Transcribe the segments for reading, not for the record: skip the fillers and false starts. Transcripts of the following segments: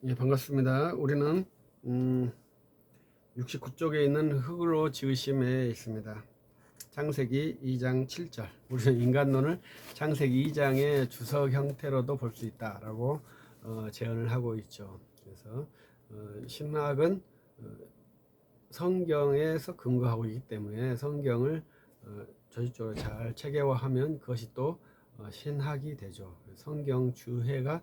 예, 반갑습니다. 우리는 69쪽에 있는 흙으로 지으심에 있습니다. 창세기 2장 7절. 우리는 인간론을 창세기 2장의 주석 형태로도 볼 수 있다라고 제언을 하고 있죠. 그래서 신학은 성경에서 근거하고 있기 때문에 성경을 조직적으로 잘 체계화하면 그것이 또 신학이 되죠. 성경 주해가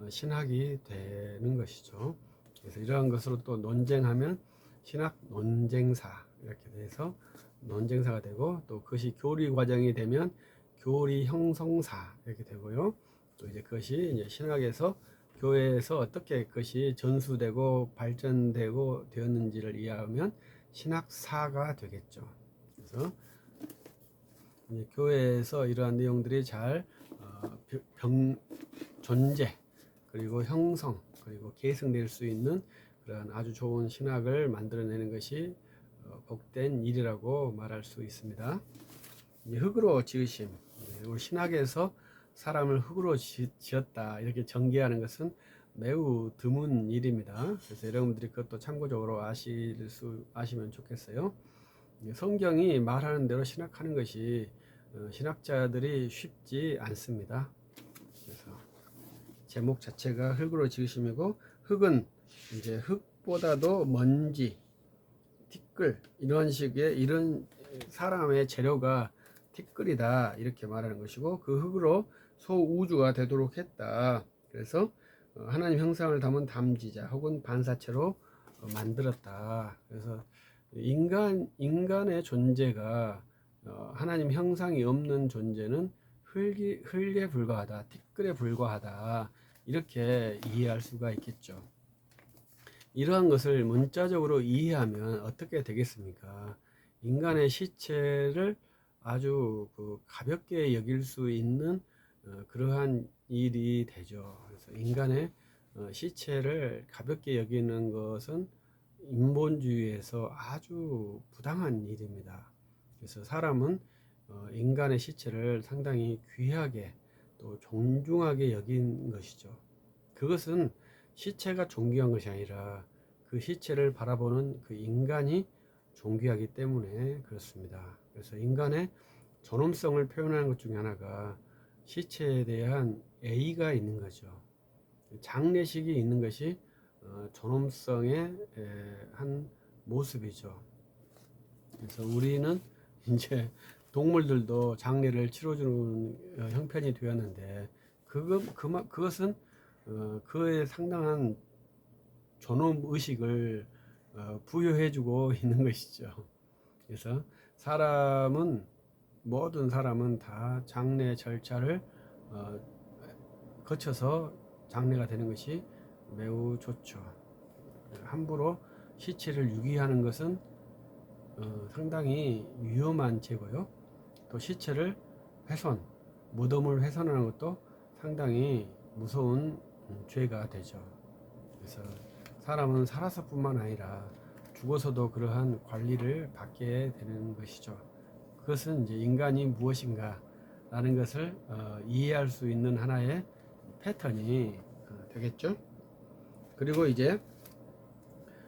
신학이 되는 것이죠. 그래서 이러한 것으로 또 논쟁하면 신학 논쟁사 이렇게 돼서 논쟁사가 되고, 또 그것이 교리 과정이 되면 교리 형성사 이렇게 되고요. 또 이제 그것이 이제 신학에서 교회에서 어떻게 그것이 전수되고 발전되고 되었는지를 이해하면 신학사가 되겠죠. 그래서 이제 교회에서 이러한 내용들이 잘 존재 그리고 형성 그리고 계승될 수 있는 그런 아주 좋은 신학을 만들어내는 것이 복된 일이라고 말할 수 있습니다. 흙으로 지으심, 우리 신학에서 사람을 흙으로 지었다 이렇게 전개하는 것은 매우 드문 일입니다. 그래서 여러분들이 그것도 참고적으로 아시면 좋겠어요. 성경이 말하는 대로 신학하는 것이 신학자들이 쉽지 않습니다. 그래서 제목 자체가 흙으로 지으심이고, 흙은 이제 흙보다도 먼지, 티끌 이런 식의 이런 사람의 재료가 티끌이다 이렇게 말하는 것이고, 그 흙으로 소우주가 되도록 했다. 그래서 하나님 형상을 담은 담지자 혹은 반사체로 만들었다. 그래서 인간의 존재가 하나님 형상이 없는 존재는 흙에 불과하다, 티끌에 불과하다 이렇게 이해할 수가 있겠죠. 이러한 것을 문자적으로 이해하면 어떻게 되겠습니까? 인간의 시체를 아주 가볍게 여길 수 있는 그러한 일이 되죠. 그래서 인간의 시체를 가볍게 여기는 것은 인본주의에서 아주 부당한 일입니다. 그래서 사람은 인간의 시체를 상당히 귀하게 또 존중하게 여긴 것이죠. 그것은 시체가 존귀한 것이 아니라 그 시체를 바라보는 그 인간이 존귀하기 때문에 그렇습니다. 그래서 인간의 존엄성을 표현하는 것 중에 하나가 시체에 대한 애의가 있는 거죠. 장례식이 있는 것이 존엄성의 한 모습이죠. 그래서 우리는 이제 동물들도 장례를 치러주는 형편이 되었는데, 그것은 그에 상당한 존엄 의식을 부여해주고 있는 것이죠. 그래서 모든 사람은 다 장례 절차를 거쳐서 장례가 되는 것이 매우 좋죠. 함부로 시체를 유기하는 것은 상당히 위험한 죄고요. 또 시체를 무덤을 훼손하는 것도 상당히 무서운 죄가 되죠. 그래서 사람은 살아서뿐만 아니라 죽어서도 그러한 관리를 받게 되는 것이죠. 그것은 이제 인간이 무엇인가 라는 것을 이해할 수 있는 하나의 패턴이 되겠죠. 그리고 이제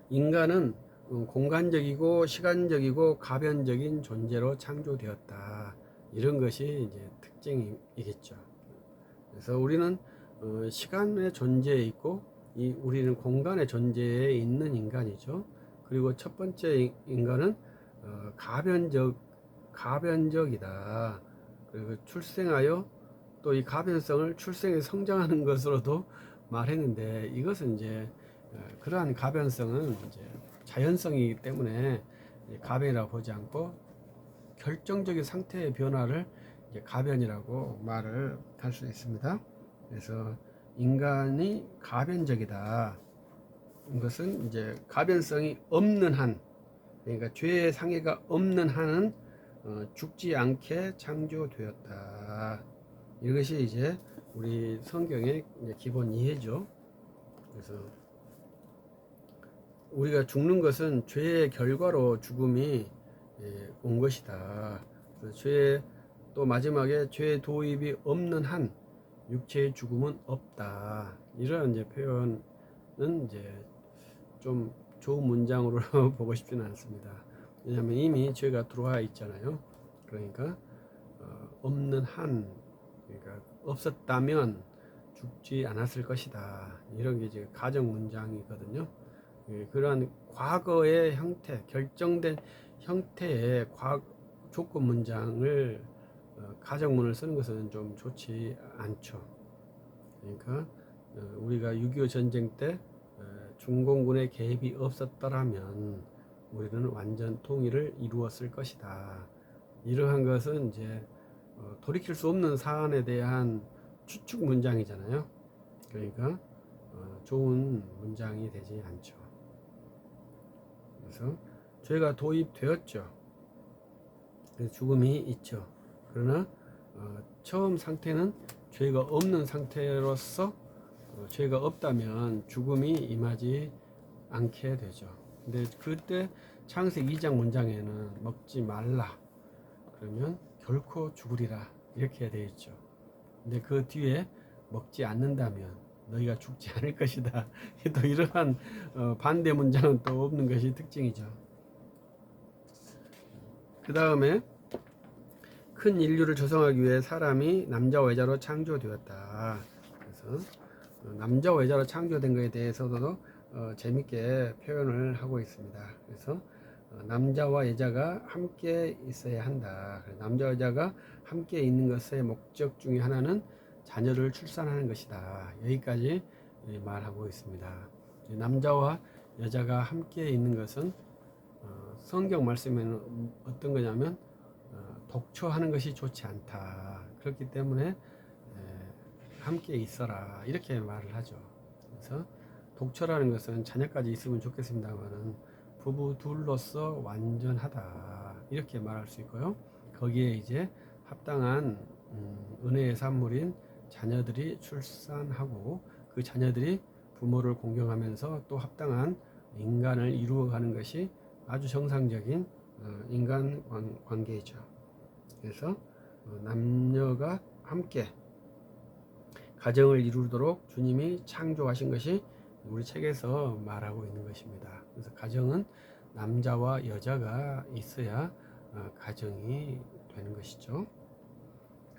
인간은 공간적이고 시간적이고 가변적인 존재로 창조되었다. 이런 것이 이제 특징이겠죠. 그래서 우리는 시간의 존재에 있고, 우리는 공간의 존재에 있는 인간이죠. 그리고 첫 번째 인간은 가변적이다. 그리고 출생하여 또 이 가변성을 출생에 성장하는 것으로도 말했는데, 이것은 이제 그러한 가변성은 이제 자연성이기 때문에 가변이라고 보지 않고 결정적인 상태의 변화를 이제 가변이라고 말을 할 수 있습니다. 그래서 인간이 가변적이다. 이것은 이제 가변성이 없는 한, 그러니까 죄의 상해가 없는 한은 죽지 않게 창조되었다. 이것이 이제 우리 성경의 기본 이해죠. 그래서 우리가 죽는 것은 죄의 결과로 죽음이 온 것이다. 또 마지막에 죄의 도입이 없는 한 육체의 죽음은 없다. 이런 이제 표현을 이제 좀 좋은 문장으로 보고 싶지는 않습니다. 왜냐하면 이미 죄가 들어와 있잖아요. 그러니까 없는 한, 그러니까 없었다면 죽지 않았을 것이다. 이런 게 이제 가정 문장이거든요. 그러한 과거의 형태, 결정된 형태의 조건 문장을 가정문을 쓰는 것은 좀 좋지 않죠. 그러니까 우리가 6.25 전쟁 때 중공군의 개입이 없었더라면 우리는 완전 통일을 이루었을 것이다. 이러한 것은 이제 돌이킬 수 없는 사안에 대한 추측 문장이잖아요. 그러니까 좋은 문장이 되지 않죠. 그래서 죄가 도입되었죠. 그래서 죽음이 있죠. 그러나 처음 상태는 죄가 없는 상태로서 죄가 없다면 죽음이 임하지 않게 되죠. 근데 그때 창세기 2장 문장에는 먹지 말라 그러면 결코 죽으리라 이렇게 되어 있죠. 근데 그 뒤에 먹지 않는다면 너희가 죽지 않을 것이다. 또 이러한 반대 문장은 또 없는 것이 특징이죠. 그 다음에 큰 인류를 조성하기 위해 사람이 남자와 여자로 창조되었다. 그래서 남자와 여자로 창조된 것에 대해서도 재밌게 표현을 하고 있습니다. 그래서 남자와 여자가 함께 있어야 한다. 남자와 여자가 함께 있는 것의 목적 중에 하나는 자녀를 출산하는 것이다. 여기까지 말하고 있습니다. 남자와 여자가 함께 있는 것은 성경 말씀에는 어떤 거냐면 독처하는 것이 좋지 않다. 그렇기 때문에 함께 있어라 이렇게 말을 하죠. 그래서 독처라는 것은 자녀까지 있으면 좋겠습니다만은 부부 둘로서 완전하다 이렇게 말할 수 있고요. 거기에 이제 합당한 은혜의 산물인 자녀들이 출산하고 그 자녀들이 부모를 공경하면서 또 합당한 인간을 이루어가는 것이 아주 정상적인 인간 관계이죠. 그래서 남녀가 함께 가정을 이루도록 주님이 창조하신 것이 우리 책에서 말하고 있는 것입니다. 그래서 가정은 남자와 여자가 있어야 가정이 되는 것이죠.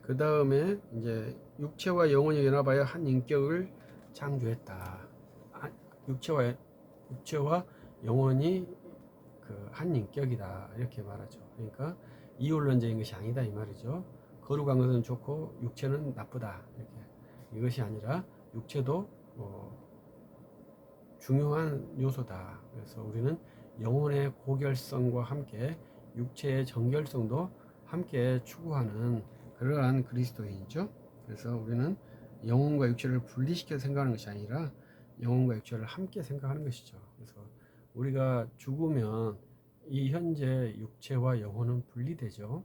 그 다음에 이제 육체와 영혼이 연합하여 한 인격을 창조했다. 육체와 영혼이 그 한 인격이다 이렇게 말하죠. 그러니까 이혼론적인 것이 아니다 이 말이죠. 거룩한 것은 좋고 육체는 나쁘다 이렇게. 이것이 아니라 육체도 중요한 요소다. 그래서 우리는 영혼의 고결성과 함께 육체의 정결성도 함께 추구하는 그러한 그리스도인이죠. 그래서 우리는 영혼과 육체를 분리시켜 생각하는 것이 아니라 영혼과 육체를 함께 생각하는 것이죠. 그래서 우리가 죽으면 이 현재 육체와 영혼은 분리되죠.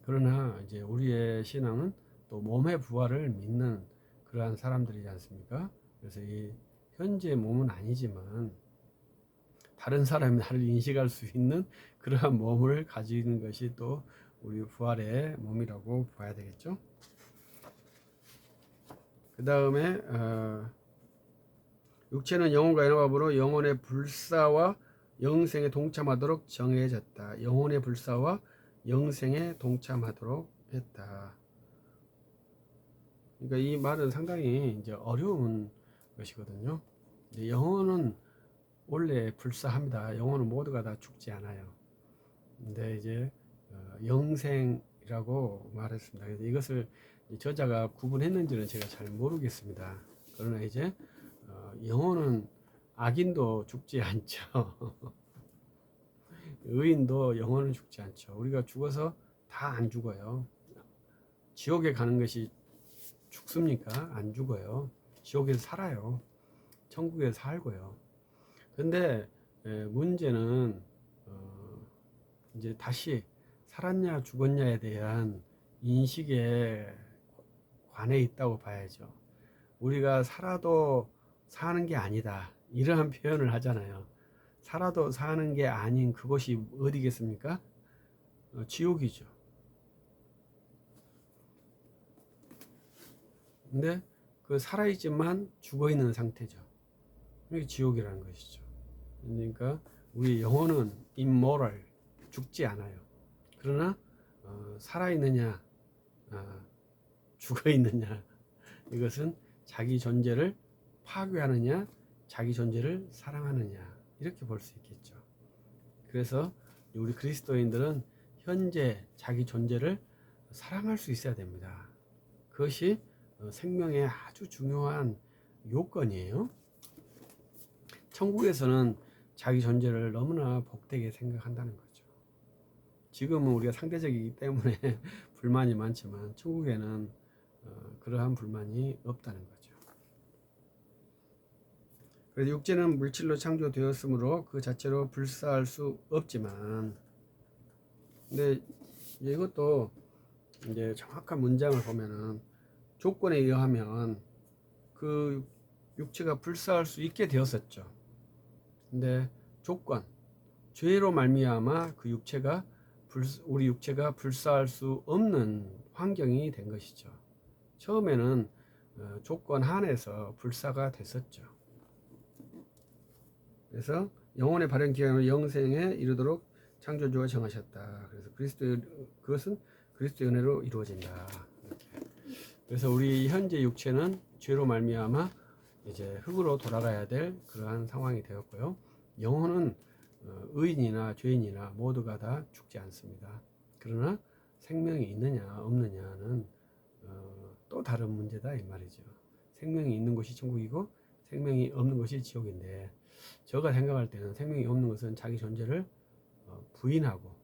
그러나 이제 우리의 신앙은 또 몸의 부활을 믿는 그러한 사람들이지 않습니까? 그래서 이 현재 몸은 아니지만 다른 사람이 나를 인식할 수 있는 그러한 몸을 가지는 것이 또 우리 부활의 몸이라고 봐야 되겠죠. 그 다음에 육체는 영혼과 연합으로 영혼의 불사와 영생에 동참하도록 정해졌다. 영혼의 불사와 영생에 동참하도록 했다. 그러니까 이 말은 상당히 이제 어려운 것이거든요. 영혼은 원래 불사합니다. 영혼은 모두가 다 죽지 않아요. 근데 이제 영생이라고 말했습니다. 그래서 이것을 저자가 구분했는지는 제가 잘 모르겠습니다. 그러나 이제 영혼은 악인도 죽지 않죠. 의인도 영혼은 죽지 않죠. 우리가 죽어서 다 안 죽어요. 지옥에 가는 것이 죽습니까? 안 죽어요. 지옥에서 살아요. 천국에서 살고요. 근데 문제는 이제 다시 살았냐 죽었냐에 대한 인식에 관해 있다고 봐야죠. 우리가 살아도 사는 게 아니다 이러한 표현을 하잖아요. 살아도 사는 게 아닌 그것이 어디겠습니까? 지옥이죠. 근데 그 살아있지만 죽어있는 상태죠. 이게 지옥이라는 것이죠. 그러니까 우리 영혼은 immoral, 죽지 않아요. 그러나 살아있느냐, 죽어있느냐, 이것은 자기 존재를 파괴하느냐, 자기 존재를 사랑하느냐, 이렇게 볼 수 있겠죠. 그래서 우리 그리스도인들은 현재 자기 존재를 사랑할 수 있어야 됩니다. 그것이 생명의 아주 중요한 요건이에요. 천국에서는 자기 존재를 너무나 복되게 생각한다는 거죠. 지금은 우리가 상대적이기 때문에 불만이 많지만 천국에는 그러한 불만이 없다는 거죠. 그래서 육체는 물질로 창조되었으므로 그 자체로 불사할 수 없지만, 근데 이것도 이제 정확한 문장을 보면은 조건에 의하면 그 육체가 불사할 수 있게 되었었죠. 근데 조건, 죄로 말미암아 그 육체가 우리 육체가 불사할 수 없는 환경이 된 것이죠. 처음에는 조건 한에서 불사가 됐었죠. 그래서 영혼의 발현 기간으로 영생에 이르도록 창조주가 정하셨다. 그래서 그것은 그리스도의 은혜로 이루어진다. 이렇게. 그래서 우리 현재 육체는 죄로 말미암아 이제 흙으로 돌아가야 될 그러한 상황이 되었고요. 영혼은 의인이나 죄인이나 모두가 다 죽지 않습니다. 그러나 생명이 있느냐 없느냐는 또 다른 문제다 이 말이죠. 생명이 있는 곳이 천국이고 생명이 없는 것이 지옥인데, 제가 생각할 때는 생명이 없는 것은 자기 존재를 부인하고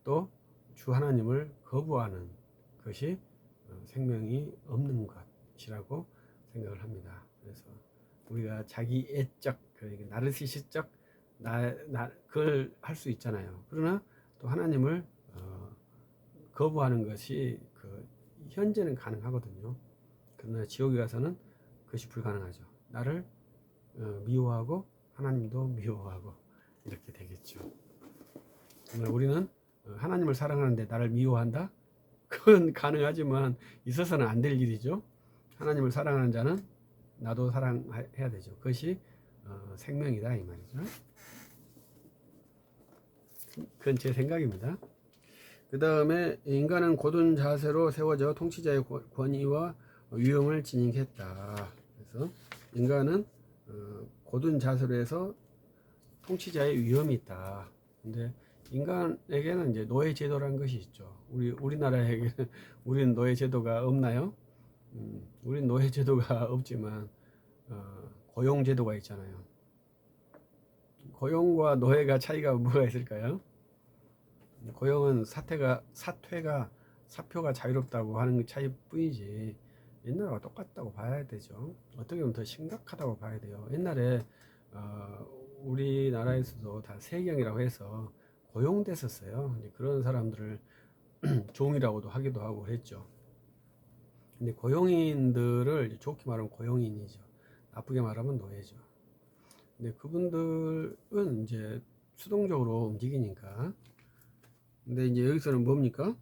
또 주 하나님을 거부하는 것이 생명이 없는 것이라고 생각을 합니다. 그래서 우리가 자기 애적, 그러니까 나르시시적 그걸 할 수 있잖아요. 그러나 또 하나님을 거부하는 것이 현재는 가능하거든요. 그러나 지옥에 가서는 그것이 불가능하죠. 나를 미워하고 하나님도 미워하고 이렇게 되겠죠. 우리는 하나님을 사랑하는데 나를 미워한다? 그건 가능하지만 있어서는 안 될 일이죠. 하나님을 사랑하는 자는 나도 사랑해야 되죠. 그것이 생명이다 이 말이죠. 그건 제 생각입니다. 그 다음에 인간은 고든 자세로 세워져 통치자의 권위와 위엄을 지니했다. 그래서 인간은 고든 자세로 해서 통치자의 위엄이 있다. 근데 인간에게는 이제 노예 제도라는 것이 있죠. 우리나라에게 우리는 노예 제도가 없나요? 우리는 노예 제도가 없지만 고용 제도가 있잖아요. 고용과 노예가 차이가 뭐가 있을까요? 고용은 사표가 자유롭다고 하는 차이뿐이지 옛날과 똑같다고 봐야 되죠. 어떻게 보면 더 심각하다고 봐야 돼요. 옛날에 우리나라에서도 다 세경이라고 해서 고용됐었어요. 그런 사람들을 종이라고도 하기도 하고 그랬죠. 근데 고용인들을 좋게 말하면 고용인이죠. 나쁘게 말하면 노예죠. 근데 그분들은 이제 수동적으로 움직이니까. 근데 이제 여기서는 뭡니까?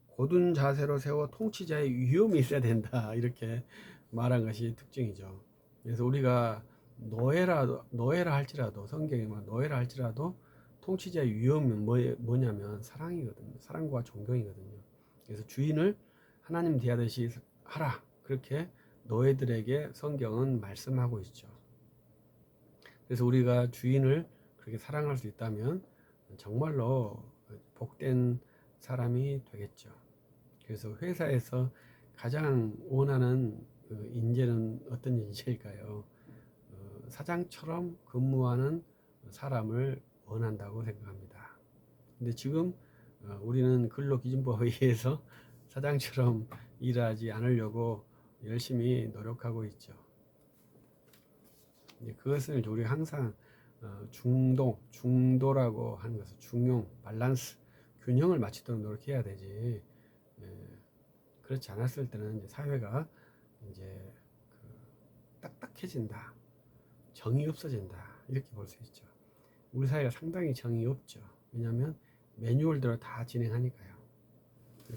고든 자세로 세워 통치자의 위엄이 있어야 된다. 이렇게 말한 것이 특징이죠. 그래서 우리가 노예라 할지라도, 성경에만 노예라 할지라도 통치자의 위엄은 뭐냐면 사랑이거든요. 사랑과 존경이거든요. 그래서 주인을 하나님 대하듯이 하라. 그렇게 노예들에게 성경은 말씀하고 있죠. 그래서 우리가 주인을 그렇게 사랑할 수 있다면 정말로 복된 사람이 되겠죠. 그래서 회사에서 가장 원하는 인재는 어떤 인재일까요? 사장처럼 근무하는 사람을 원한다고 생각합니다. 근데 지금 우리는 근로기준법에 의해서 사장처럼 일하지 않으려고 열심히 노력하고 있죠. 그것을 우리 항상 중도라고 하는 것은 중용, 밸런스, 균형을 맞추도록 노력해야 되지. 그렇지 않았을 때는 이제 사회가 이제 딱딱해진다, 정이 없어진다 이렇게 볼 수 있죠. 우리 사회가 상당히 정이 없죠. 왜냐하면 매뉴얼대로 다 진행하니까요.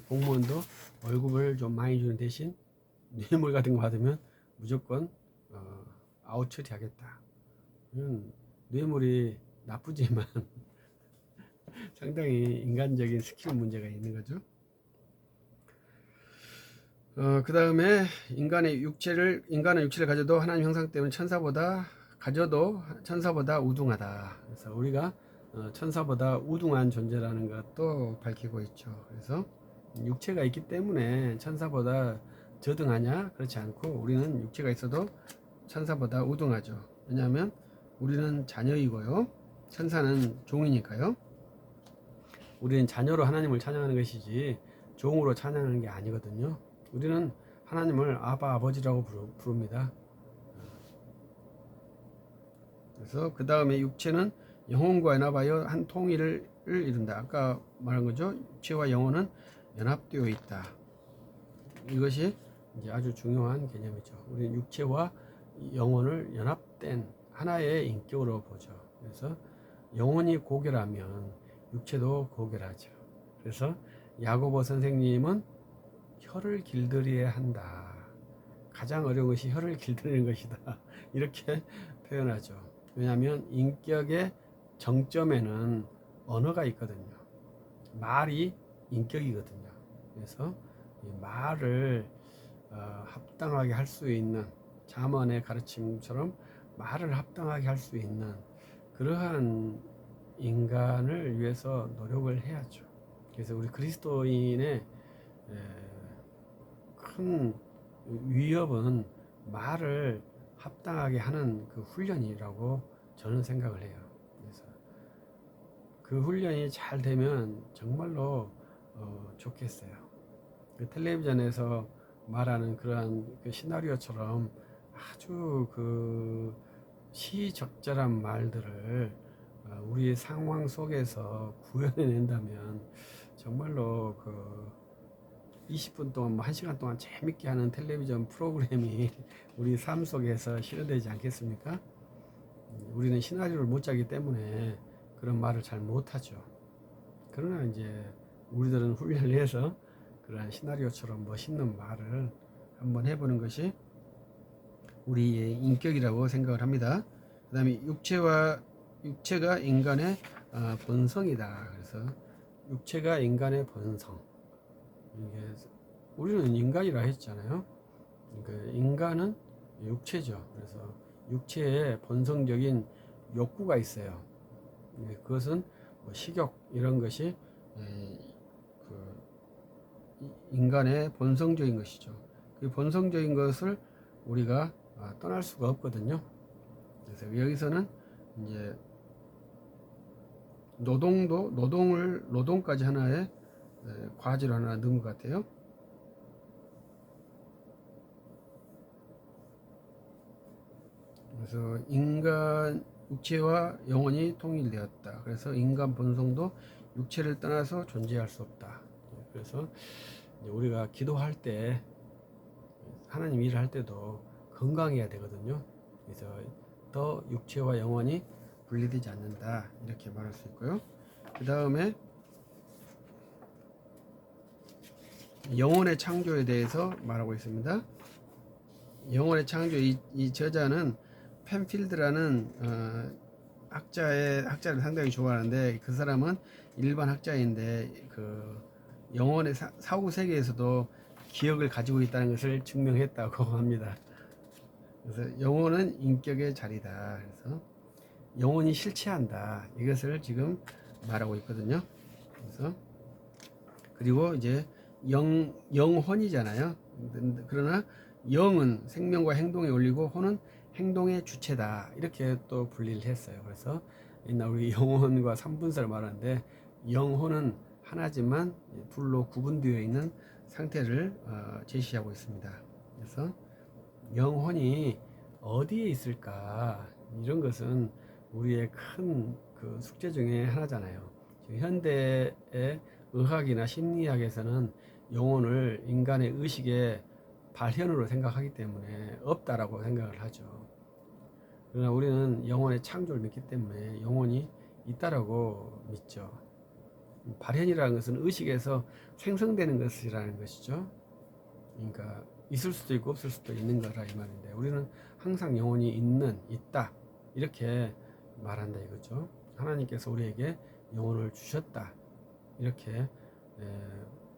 공무원도 월급을 좀 많이 주는 대신 뇌물 같은 거 받으면 무조건 아웃 처리하겠다. 뇌물이 나쁘지만 상당히 인간적인 스킬 문제가 있는 거죠. 그 다음에 인간의 육체를 가져도 하나님 형상 때문에 천사보다 우등하다. 그래서 우리가 천사보다 우등한 존재라는 것도 밝히고 있죠. 그래서 육체가 있기 때문에 천사보다 저등하냐? 그렇지 않고 우리는 육체가 있어도 천사보다 우등하죠. 왜냐하면 우리는 자녀이고요. 천사는 종이니까요. 우리는 자녀로 하나님을 찬양하는 것이지 종으로 찬양하는 게 아니거든요. 우리는 하나님을 아바 아버지라고 부릅니다. 그래서 그 다음에 육체는 영혼과 연합하여 한 통일을 이룬다. 아까 말한 거죠. 육체와 영혼은 연합되어 있다. 이것이 이제 아주 중요한 개념이죠. 우리는 육체와 영혼을 연합된 하나의 인격으로 보죠. 그래서 영혼이 고결하면 육체도 고결하죠. 그래서 야고보 선생님은 혀를 길들여야 한다. 가장 어려운 것이 혀를 길들이는 것이다. 이렇게 표현하죠. 왜냐하면 인격의 정점에는 언어가 있거든요. 말이 인격이거든요. 그래서 이 말을 합당하게 할 수 있는 잠언의 가르침처럼 말을 합당하게 할 수 있는 그러한 인간을 위해서 노력을 해야죠. 그래서 우리 그리스도인의 큰 위협은 말을 합당하게 하는 그 훈련이라고 저는 생각을 해요. 그래서 그 훈련이 잘 되면 정말로 좋겠어요. 그 텔레비전에서 말하는 그러한 그 시나리오처럼 아주 그 시적절한 말들을 우리 상황 속에서 구현해낸다면 정말로 그 20분 동안 1시간 동안 재밌게 하는 텔레비전 프로그램이 우리 삶 속에서 실현되지 않겠습니까? 우리는 시나리오를 못 짜기 때문에 그런 말을 잘 못하죠. 그러나 이제 우리들은 훈련을 해서 그런 시나리오처럼 멋있는 말을 한번 해보는 것이 우리의 인격이라고 생각을 합니다. 그 다음에 육체가 인간의 본성이다. 그래서 육체가 인간의 본성. 이게 우리는 인간이라 했잖아요. 그러니까 인간은 육체죠. 그래서 육체에 본성적인 욕구가 있어요. 그것은 뭐 식욕 이런 것이 그 인간의 본성적인 것이죠. 그 본성적인 것을 우리가 떠날 수가 없거든요. 그래서 여기서는 이제 노동까지 하나의 과제로 하나 넣은 것 같아요. 그래서 인간 육체와 영혼이 통일되었다. 그래서 인간 본성도 육체를 떠나서 존재할 수 없다. 그래서 우리가 기도할 때 하나님 일을 할 때도 건강해야 되거든요. 그래서 더 육체와 영혼이 분리되지 않는다. 이렇게 말할 수 있고요. 그 다음에 영혼의 창조에 대해서 말하고 있습니다. 영혼의 창조, 이 저자는 펜필드라는 학자를 상당히 좋아하는데 그 사람은 일반 학자인데 그 영혼의 사후 세계에서도 기억을 가지고 있다는 것을 증명했다고 합니다. 그래서 영혼은 인격의 자리다. 그래서 영혼이 실체한다. 이것을 지금 말하고 있거든요. 그래서 그리고 이제 영혼이잖아요. 그러나 영은 생명과 행동에 올리고 혼은 행동의 주체다. 이렇게 또 분리를 했어요. 그래서 옛날 우리 영혼과 삼분사를 말하는데 영혼은 하나지만 둘로 구분되어 있는 상태를 제시하고 있습니다. 그래서 영혼이 어디에 있을까? 이런 것은 우리의 큰 그 숙제 중에 하나잖아요. 현대의 의학이나 심리학에서는 영혼을 인간의 의식의 발현으로 생각하기 때문에 없다라고 생각을 하죠. 그러나 우리는 영혼의 창조를 믿기 때문에 영혼이 있다라고 믿죠. 발현이라는 것은 의식에서 생성되는 것이라는 것이죠. 그러니까 있을 수도 있고 없을 수도 있는 거라 이 말인데 우리는 항상 영혼이 있다 이렇게 말한다 이거죠. 하나님께서 우리에게 영혼을 주셨다 이렇게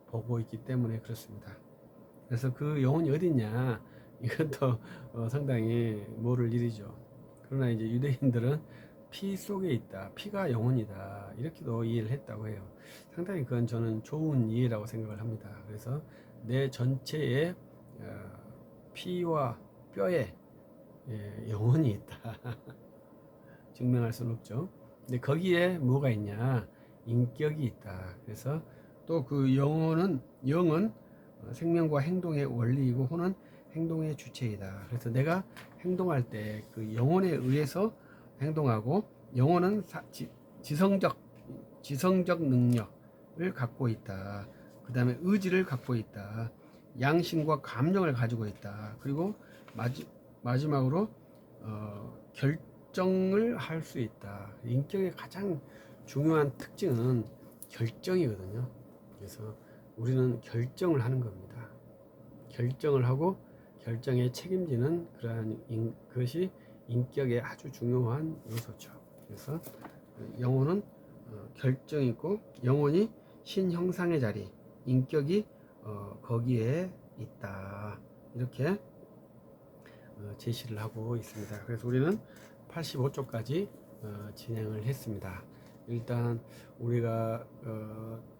보고 있기 때문에 그렇습니다. 그래서 그 영혼이 어딨냐 이것도 상당히 모를 일이죠. 그러나 이제 유대인들은 피 속에 있다, 피가 영혼이다 이렇게도 이해를 했다고 해요. 상당히 그건 저는 좋은 이해라고 생각을 합니다. 그래서 내 전체에 피와 뼈에 영혼이 있다 증명할 수는 없죠. 근데 거기에 뭐가 있냐, 인격이 있다. 그래서 또 그 영은 생명과 행동의 원리이고 혼은 행동의 주체이다. 그래서 내가 행동할 때 그 영혼에 의해서 행동하고, 영혼은 지성적 능력을 갖고 있다. 그 다음에 의지를 갖고 있다. 양심과 감정을 가지고 있다. 그리고 마지막으로 결정을 할 수 있다. 인격의 가장 중요한 특징은 결정이거든요. 그래서 우리는 결정을 하는 겁니다. 결정을 하고 결정에 책임지는 그러한 것이 인격의 아주 중요한 요소죠. 그래서 영혼은 결정이 있고, 영혼이 신형상의 자리, 인격이 거기에 있다. 이렇게 제시를 하고 있습니다. 그래서 우리는 85쪽까지 진행을 했습니다. 일단 우리가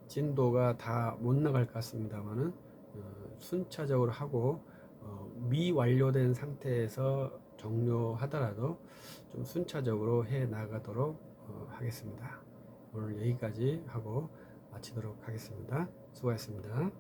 진도가 다 못 나갈 것 같습니다만은 순차적으로 하고 미완료된 상태에서 종료하더라도 좀 순차적으로 해 나가도록 하겠습니다. 오늘 여기까지 하고 마치도록 하겠습니다. 수고하셨습니다.